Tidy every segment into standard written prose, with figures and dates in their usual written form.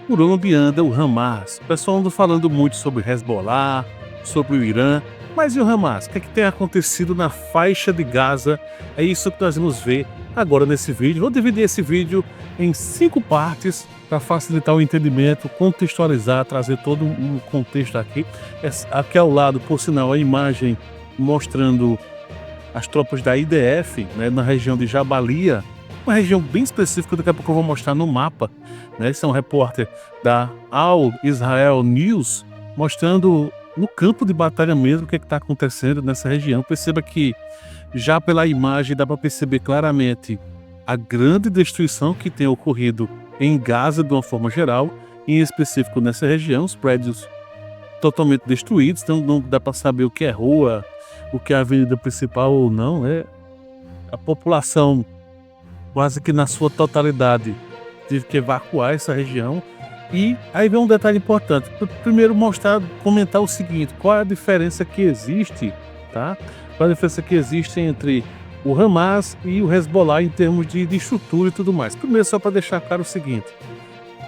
por onde anda o Hamas. O pessoal anda falando muito sobre Hezbollah, sobre o Irã, mas e o Hamas? O que é que tem acontecido na faixa de Gaza? É isso que nós vamos ver agora nesse vídeo. Vou dividir esse vídeo em 5 partes para facilitar o entendimento, contextualizar, trazer todo um contexto aqui. Aqui ao lado, por sinal, a imagem mostrando as tropas da IDF, né, na região de Jabalia, uma região bem específica, daqui a pouco eu vou mostrar no mapa, né? Esse é um repórter da Al Israel News, mostrando no campo de batalha mesmo o que está acontecendo nessa região. Perceba que já pela imagem dá para perceber claramente a grande destruição que tem ocorrido em Gaza de uma forma geral, em específico nessa região, os prédios totalmente destruídos, então não dá para saber o que é rua, o que é a avenida principal ou não, né? A população quase que na sua totalidade teve que evacuar essa região. E aí vem um detalhe importante. Primeiro comentar o seguinte: qual é a diferença que existe, tá? Qual a diferença que existe entre o Hamas e o Hezbollah em termos de estrutura e tudo mais. Primeiro, só para deixar claro o seguinte: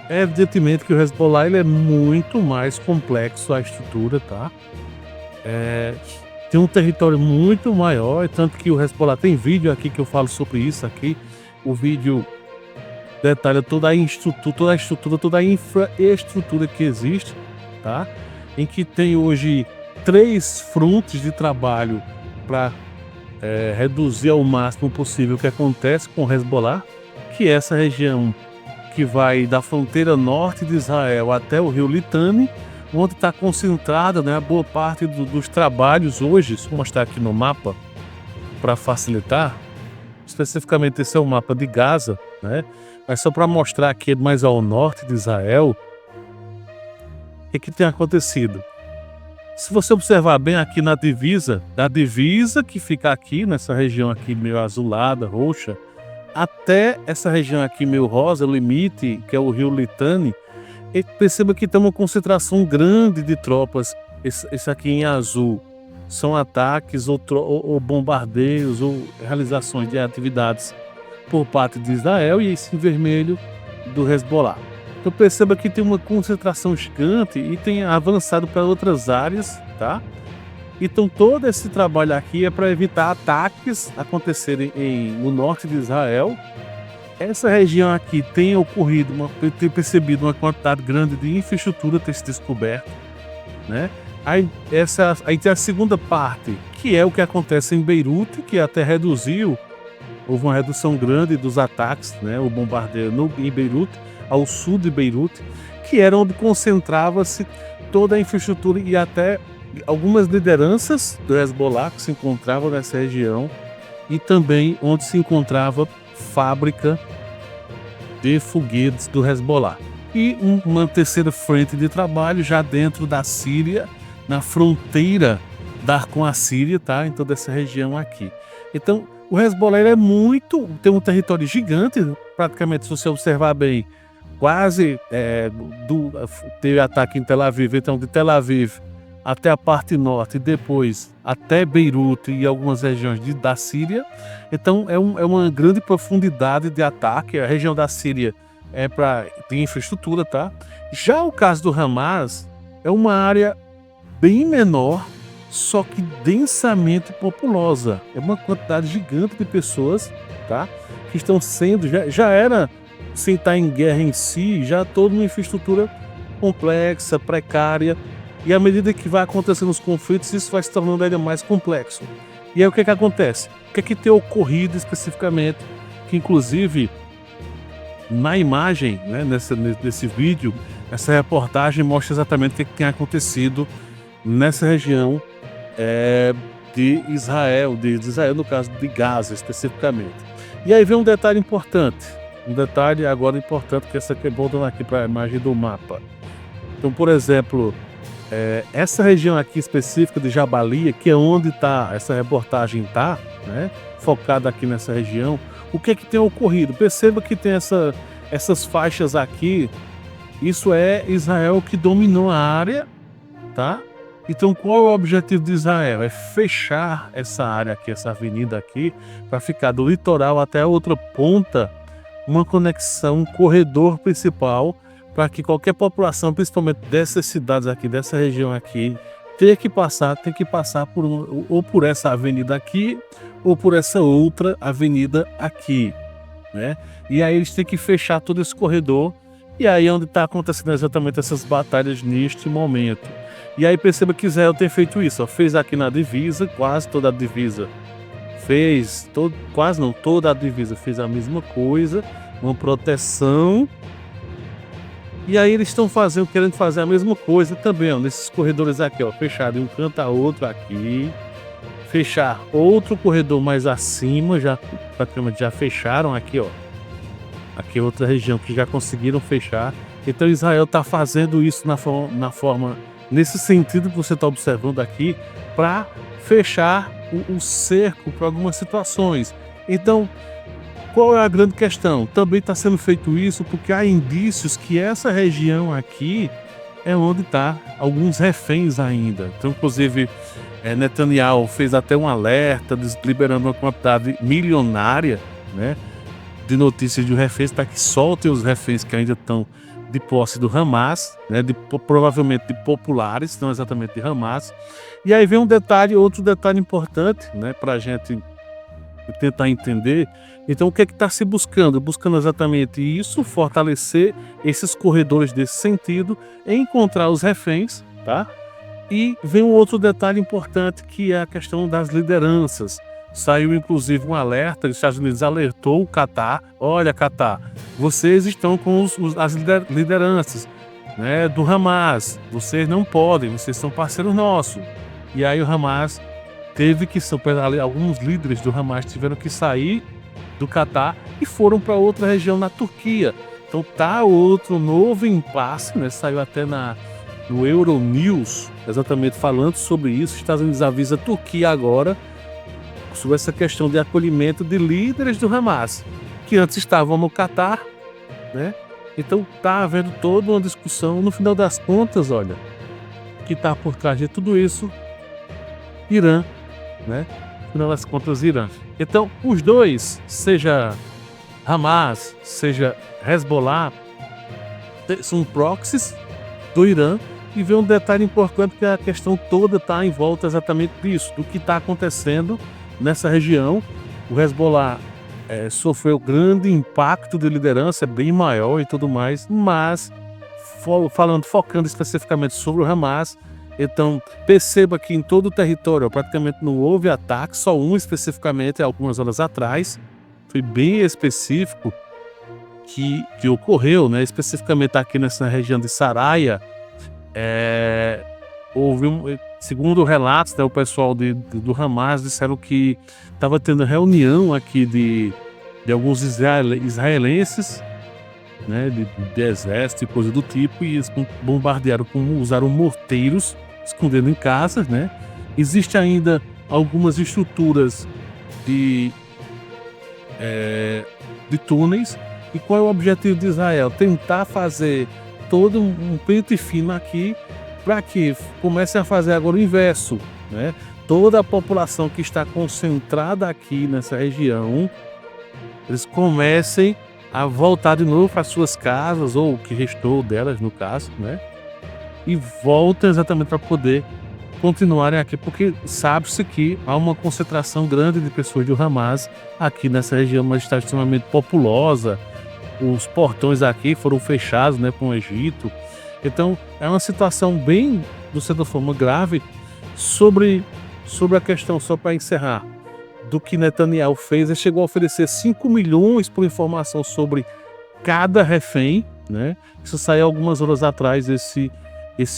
é evidentemente que o Hezbollah ele é muito mais complexo a estrutura, tá? Tem um território muito maior, tanto que o Hezbollah tem vídeo aqui que eu falo sobre isso aqui. O vídeo detalha toda a estrutura, toda a infraestrutura que existe, tá? Em que tem hoje 3 frontes de trabalho para reduzir ao máximo possível o que acontece com o Hezbollah, que é essa região que vai da fronteira norte de Israel até o rio Litani, onde está concentrada, né, a boa parte dos trabalhos hoje. Se eu mostrar aqui no mapa para facilitar, especificamente esse é o mapa de Gaza, né? Mas só para mostrar aqui mais ao norte de Israel, o que tem acontecido? Se você observar bem aqui na divisa, da divisa que fica aqui, nessa região aqui meio azulada, roxa, até essa região aqui meio rosa, o limite, que é o rio Litani, e perceba que tem uma concentração grande de tropas. Esse aqui em azul são ataques ou bombardeios ou realizações de atividades por parte de Israel, e esse em vermelho do Hezbollah. Então perceba que tem uma concentração gigante e tem avançado para outras áreas, tá? Então todo esse trabalho aqui é para evitar ataques acontecerem no norte de Israel. Essa região aqui tem percebido uma quantidade grande de infraestrutura ter se descoberto, né? Aí tem a segunda parte, que é o que acontece em Beirute, que até houve uma redução grande dos ataques, né? O bombardeio em Beirute, ao sul de Beirute, que era onde concentrava-se toda a infraestrutura e até algumas lideranças do Hezbollah que se encontravam nessa região, e também onde se encontrava fábrica de foguetes do Hezbollah. E uma terceira frente de trabalho já dentro da Síria, na fronteira com a Síria, tá? Em toda essa região aqui. Então, o Hezbollah tem um território gigante, praticamente, se você observar bem, quase teve ataque em Tel Aviv, então de Tel Aviv até a parte norte e depois até Beirute e algumas regiões da Síria. Então é uma grande profundidade de ataque. A região da Síria tem infraestrutura, tá? Já o caso do Hamas é uma área bem menor, só que densamente populosa. É uma quantidade gigante de pessoas, tá? Que estão sendo, já era, sem estar em guerra em si, já toda uma infraestrutura complexa, precária. E à medida que vai acontecendo os conflitos, isso vai se tornando ainda mais complexo. E aí o que acontece? O que tem ocorrido especificamente? Que inclusive na imagem, né, nesse vídeo, essa reportagem mostra exatamente o que tem acontecido nessa região de Israel, no caso de Gaza especificamente. E aí vem um detalhe importante, que essa aqui, voltando aqui para a imagem do mapa. Então, por exemplo, essa região aqui específica de Jabalia, que é onde essa reportagem né, focada aqui nessa região, o que tem ocorrido? Perceba que tem essas faixas aqui, isso é Israel que dominou a área, tá? Então qual é o objetivo de Israel? É fechar essa área aqui, essa avenida aqui, para ficar do litoral até a outra ponta, uma conexão, um corredor principal, para que qualquer população, principalmente dessas cidades aqui, dessa região aqui, tem que passar por ou por essa avenida aqui, ou por essa outra avenida aqui, né? E aí eles têm que fechar todo esse corredor, e aí é onde está acontecendo exatamente essas batalhas neste momento. E aí perceba que Israel tem feito isso, ó, fez aqui na divisa, quase toda a divisa fez, quase não, toda a divisa fez a mesma coisa, uma proteção. E aí eles estão querendo fazer a mesma coisa também, ó, nesses corredores aqui, ó, fechar de um canto a outro aqui, fechar outro corredor mais acima, já praticamente já fecharam aqui, ó. Aqui é outra região que já conseguiram fechar. Então Israel está fazendo isso nesse sentido que você está observando aqui, para fechar o cerco para algumas situações. Então, qual é a grande questão? Também está sendo feito isso porque há indícios que essa região aqui é onde está alguns reféns ainda. Então, inclusive, Netanyahu fez até um alerta, liberando uma quantidade milionária, né, de notícias de reféns, para que soltem os reféns que ainda estão de posse do Hamas, né, provavelmente de populares, não exatamente de Hamas. E aí vem outro detalhe importante, né, para a gente tentar entender. Então, o que é que está se buscando? Buscando exatamente isso, fortalecer esses corredores desse sentido, encontrar os reféns, tá? E vem um outro detalhe importante, que é a questão das lideranças. Saiu inclusive um alerta, os Estados Unidos alertou o Catar: olha, Catar, vocês estão com as lideranças, né, do Hamas, vocês não podem, vocês são parceiros nossos. E aí o Hamas alguns líderes do Hamas tiveram que sair do Catar e foram para outra região na Turquia. Então tá outro novo impasse, né? Saiu até no Euronews, exatamente falando sobre isso. Os Estados Unidos avisa a Turquia agora sobre essa questão de acolhimento de líderes do Hamas, que antes estavam no Catar, né? Então tá havendo toda uma discussão. No final das contas, olha, que tá por trás de tudo isso, Irã, né? No final das contas, Irã. Então, os dois, seja Hamas, seja Hezbollah, são proxies do Irã. E vem um detalhe importante, que a questão toda está em volta exatamente disso, do que está acontecendo nessa região. O Hezbollah sofreu grande impacto de liderança, é bem maior e tudo mais, mas focando especificamente sobre o Hamas. Então, perceba que em todo o território praticamente não houve ataque, só um especificamente, algumas horas atrás, foi bem específico que ocorreu, né? Especificamente aqui nessa região de Saraya. Segundo relatos, né, o pessoal do Hamas disseram que estava tendo reunião aqui de alguns israelenses, né, de exército e coisa do tipo, e eles bombardearam, usaram morteiros, escondendo em casas, né? Existe ainda algumas estruturas de túneis. E qual é o objetivo de Israel? Tentar fazer todo um pente fino aqui, para que comecem a fazer agora o inverso, né? Toda a população que está concentrada aqui nessa região, eles comecem a voltar de novo para suas casas, ou o que restou delas, no caso, né? E voltam exatamente para poder continuarem aqui, porque sabe-se que há uma concentração grande de pessoas do Hamas aqui nessa região, mas está extremamente populosa. Os portões aqui foram fechados, né, com o Egito. Então, é uma situação bem, de certa forma, grave. Sobre a questão, só para encerrar, do que Netanyahu fez, ele chegou a oferecer 5 milhões por informação sobre cada refém, né? Isso saiu algumas horas atrás, esse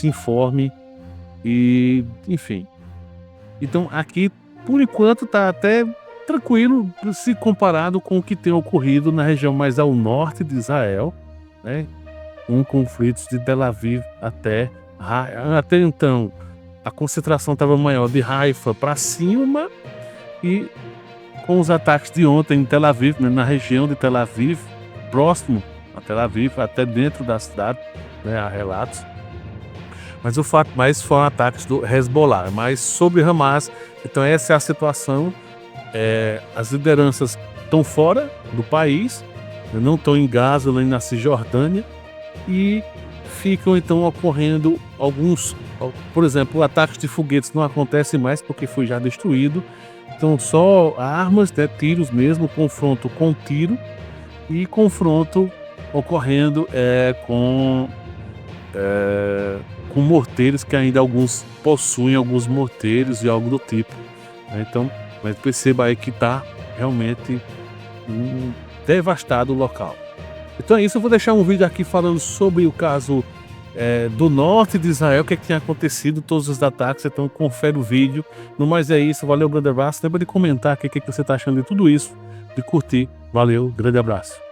informe. E, enfim. Então, aqui, por enquanto, está até tranquilo, se comparado com o que tem ocorrido na região mais ao norte de Israel, né? Conflitos de Tel Aviv até então. A concentração estava maior de Haifa para cima, e com os ataques de ontem em Tel Aviv, né, na região de Tel Aviv, próximo a Tel Aviv, até dentro da cidade, né, há relatos. Mas o fato mais foram ataques do Hezbollah. Mas sobre Hamas, então essa é a situação. As lideranças estão fora do país, não estão em Gaza nem na Cisjordânia, e ficam então ocorrendo alguns, por exemplo, ataques de foguetes não acontecem mais porque foi já destruído, então só armas, né, tiros mesmo, confronto com tiro e confronto ocorrendo com morteiros, que ainda alguns possuem alguns morteiros e algo do tipo, né? Então, mas perceba aí que está realmente devastado o local. Então é isso, eu vou deixar um vídeo aqui falando sobre o caso do norte de Israel, o que, é que tem acontecido, todos os ataques, então confere o vídeo. No mais é isso, valeu, grande abraço. Lembra de comentar aqui o que, é que você está achando de tudo isso, de curtir. Valeu, grande abraço.